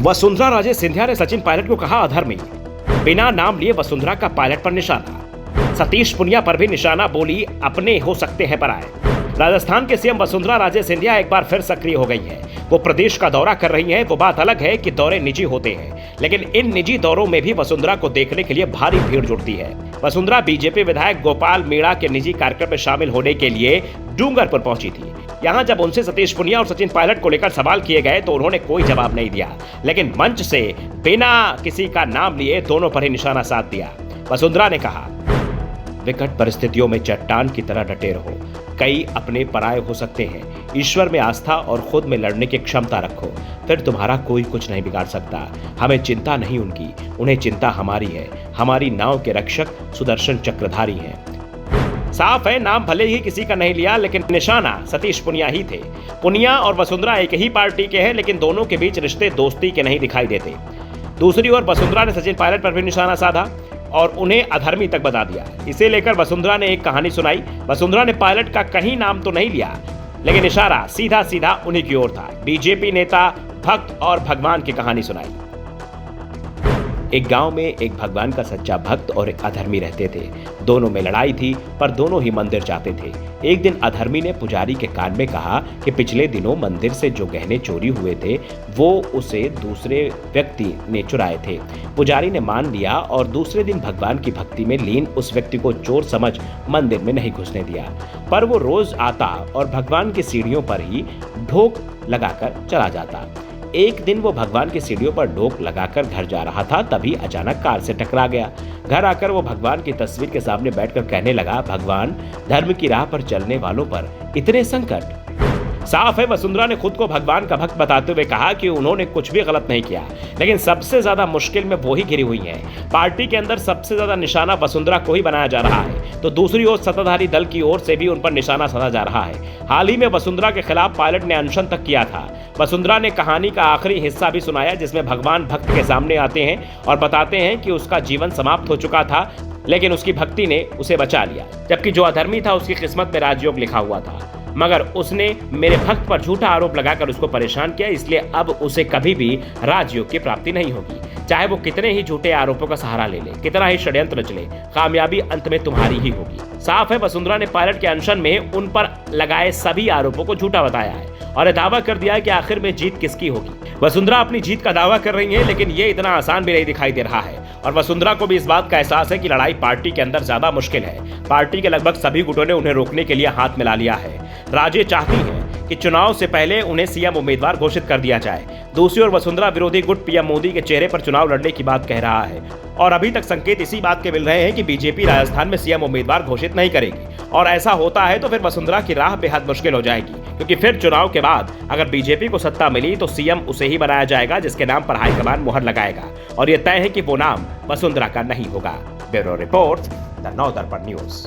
वसुंधरा राजे सिंधिया ने सचिन पायलट को कहा अधर्मी। बिना नाम लिए वसुंधरा का पायलट पर निशाना। सतीश पुनिया पर भी निशाना, बोली अपने हो सकते हैं पराए। राजस्थान के सीएम वसुंधरा राजे सिंधिया एक बार फिर सक्रिय हो गई हैं। वो प्रदेश का दौरा कर रही हैं। वो बात अलग है कि दौरे निजी होते हैं, लेकिन इन निजी दौरों में भी वसुंधरा को देखने के लिए भारी भीड़ जुटती है। वसुंधरा बीजेपी विधायक गोपाल मीणा के निजी कार्यक्रम में शामिल होने के लिए डूंगरपुर पहुंची थी। यहां जब उनसे सतीश पुनिया और सचिन पायलट को लेकर सवाल किए गए तो उन्होंने कोई जवाब नहीं दिया, लेकिन मंच से बिना किसी का नाम लिए दोनों पर ही निशाना साध दिया। वसुंधरा ने कहा, विकट परिस्थितियों में चट्टान की तरह डटे रहो। कई अपने पराये हो सकते हैं। ईश्वर में आस्था और खुद में लड़ने की क्षमता रखो, फिर तुम्हारा कोई कुछ नहीं बिगाड़ सकता। हमें चिंता नहीं उनकी, उन्हें चिंता हमारी है। हमारी नाव के रक्षक सुदर्शन चक्रधारी हैं। साफ है, नाम भले ही किसी का नहीं लिया, लेकिन निशाना सतीश पुनिया ही थे। पुनिया और वसुंधरा एक ही पार्टी के हैं, लेकिन दोनों के बीच रिश्ते दोस्ती के नहीं दिखाई देते। दूसरी ओर वसुंधरा ने सचिन पायलट पर भी निशाना साधा और उन्हें अधर्मी तक बता दिया। इसे लेकर वसुंधरा ने एक कहानी सुनाई। वसुंधरा ने पायलट का कहीं नाम तो नहीं लिया, लेकिन इशारा सीधा सीधा उन्हीं की ओर था। बीजेपी नेता, भक्त और भगवान की कहानी सुनाई। एक गांव में एक भगवान का सच्चा भक्त और एक अधर्मी रहते थे। दोनों में लड़ाई थी, पर दोनों ही मंदिर जाते थे। एक दिन अधर्मी ने पुजारी के कान में कहा कि पिछले दिनों मंदिर से जो गहने चोरी हुए थे वो उसे दूसरे व्यक्ति ने चुराए थे। पुजारी ने मान लिया और दूसरे दिन भगवान की भक्ति में लीन उस व्यक्ति को चोर समझ मंदिर में नहीं घुसने दिया, पर वो रोज आता और भगवान की सीढ़ियों पर ही ढोक लगाकर चला जाता। एक दिन वो भगवान की सीढ़ियों पर ढोक लगाकर घर जा रहा था, तभी अचानक कार से टकरा गया। घर आकर वो भगवान की तस्वीर के सामने बैठकर कहने लगा, भगवान, धर्म की राह पर चलने वालों पर इतने संकट। साफ है, वसुंधरा ने खुद को भगवान का भक्त बताते हुए कहा कि उन्होंने कुछ भी गलत नहीं किया, लेकिन सबसे ज्यादा मुश्किल में वो ही घिरी हुई हैं। पार्टी के अंदर सबसे ज्यादा निशाना वसुंधरा को ही बनाया जा रहा है, तो दूसरी ओर सत्ताधारी दल की ओर से भी उन पर निशाना साधा जा रहा है। हाल ही में वसुंधरा के खिलाफ पायलट ने अनशन तक किया था। वसुंधरा ने कहानी का आखिरी हिस्सा भी सुनाया, जिसमें भगवान भक्त के सामने आते हैं और बताते हैं कि उसका जीवन समाप्त हो चुका था, लेकिन उसकी भक्ति ने उसे बचा लिया। जबकि जो अधर्मी था उसकी किस्मत में राजयोग लिखा हुआ था, मगर उसने मेरे भक्त पर झूठा आरोप लगाकर उसको परेशान किया, इसलिए अब उसे कभी भी राजयोग की प्राप्ति नहीं होगी। चाहे वो कितने ही झूठे आरोपों का सहारा ले ले, कितना ही षड्यंत्र रच ले, कामयाबी अंत में तुम्हारी ही होगी। साफ है, वसुंधरा ने पायलट के अनशन में उन पर लगाए सभी आरोपों को झूठा बताया है और दावा कर दिया है कि आखिर में जीत किसकी होगी। वसुंधरा अपनी जीत का दावा कर रही है, लेकिन ये इतना आसान भी नहीं दिखाई दे रहा है और वसुंधरा को भी इस बात का एहसास है कि लड़ाई पार्टी के अंदर ज्यादा मुश्किल है। पार्टी के लगभग सभी गुटों ने उन्हें रोकने के लिए हाथ मिला लिया है। राजे चाहती हैं कि चुनाव से पहले उन्हें सीएम उम्मीदवार घोषित कर दिया जाए। दूसरी ओर वसुंधरा विरोधी गुट पीएम मोदी के चेहरे पर चुनाव लड़ने की बात कह रहा है और अभी तक संकेत इसी बात के मिल रहे हैं कि बीजेपी राजस्थान में सीएम उम्मीदवार घोषित नहीं करेगी, और ऐसा होता है तो फिर वसुंधरा की राह बेहद मुश्किल हो जाएगी, क्योंकि फिर चुनाव के बाद अगर बीजेपी को सत्ता मिली तो सीएम उसे ही बनाया जाएगा जिसके नाम पर हाईकमान मुहर लगाएगा, और यह तय है कि वो नाम वसुंधरा का नहीं होगा। Bureau report, the Navdarpan news.